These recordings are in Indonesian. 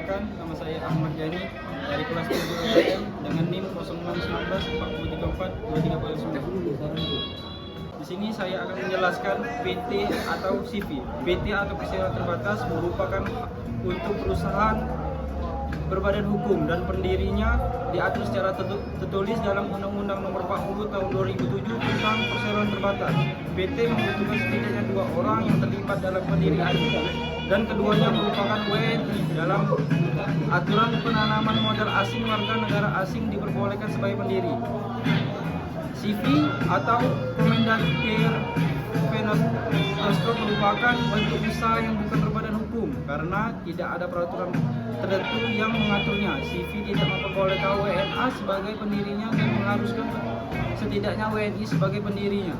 Perkenalkan, nama saya Ahmad Yani dari kelas 7 UTM dengan NIM 0619 4034 2309. Di sini saya akan menjelaskan PT atau CV. PT atau perseroan terbatas merupakan untuk perusahaan berbadan hukum dan pendirinya diatur secara tertulis dalam Undang-Undang Nomor 40 Tahun 2007 tentang perseroan terbatas. PT membutuhkan setidaknya 2 orang yang terlibat dalam pendiriannya dan keduanya merupakan WNI. Dalam aturan penanaman modal asing, warga negara asing diperbolehkan sebagai pendiri. CV atau Kommanditir Vestkop merupakan bentuk usaha yang bukan berbadan hukum karena tidak ada peraturan tertentu yang mengaturnya. CV tidak memperbolehkan WNA sebagai pendirinya dan mengharuskan setidaknya WNI sebagai pendirinya.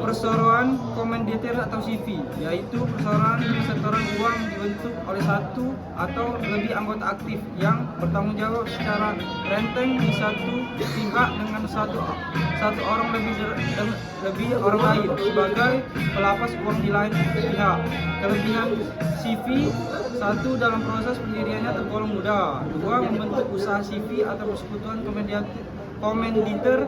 Perseroan kommanditir atau CV yaitu perseroan setoran uang dibentuk oleh satu atau lebih anggota aktif yang bertanggung jawab secara renteng di satu pihak dengan satu orang lebih orang lain sebagai pelapas uang di lain pihak. Kelebihan CV: 1. Dalam proses pendiriannya tergolong mudah. 2. Membentuk usaha CV atau persekutuan komanditer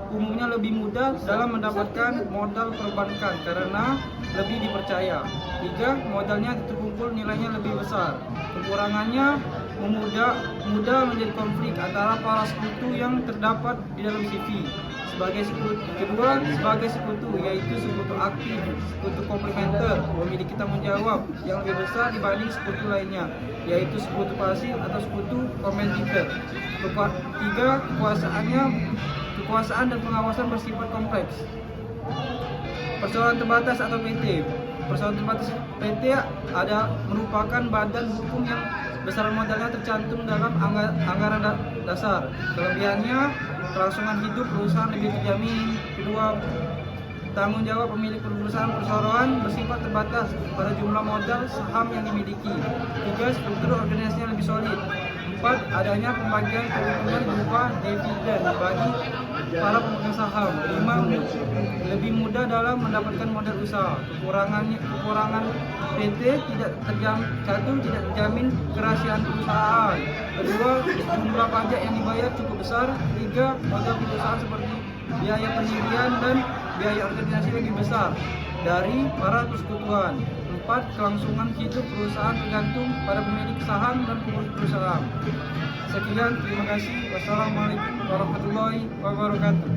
umumnya lebih mudah dalam mendapatkan modal perbankan karena lebih dipercaya. 3. Modalnya terkumpul nilainya lebih besar. Kekurangannya mudah menjadi konflik antara para sekutu yang terdapat di dalam CV. Kedua, sebagai sekutu yaitu sekutu aktif, sekutu komplementer memiliki tanggung jawab yang lebih besar dibanding sekutu lainnya, yaitu sekutu pasif atau sekutu komanditer. 3. Kekuasaan dan pengawasan bersifat kompleks. Perseroan terbatas atau PT. Perseroan terbatas PT merupakan badan hukum yang besaran modalnya tercantum dalam anggaran dasar. Kelebihannya, kelangsungan hidup perusahaan lebih terjamin. Kedua, tanggung jawab pemilik perusahaan perseroan bersifat terbatas pada jumlah modal saham yang dimiliki. 3. Struktur organisasinya lebih solid. 4. Adanya pembagian keuntungan berupa dividen bagi para pemegang saham. 5. Lebih mudah dalam mendapatkan modal usaha. Kekurangan PT tidak terjamin kerahasiaan perusahaan. Kedua, jumlah pajak yang dibayar cukup besar. 3. Modal perusahaan seperti biaya pendirian dan biaya organisasi lebih besar dari para persekutuan. 4. Kelangsungan hidup perusahaan tergantung pada pemilik saham dan pengurus perusahaan. Sekian, terima kasih. Wassalamualaikum warahmatullahi wabarakatuh.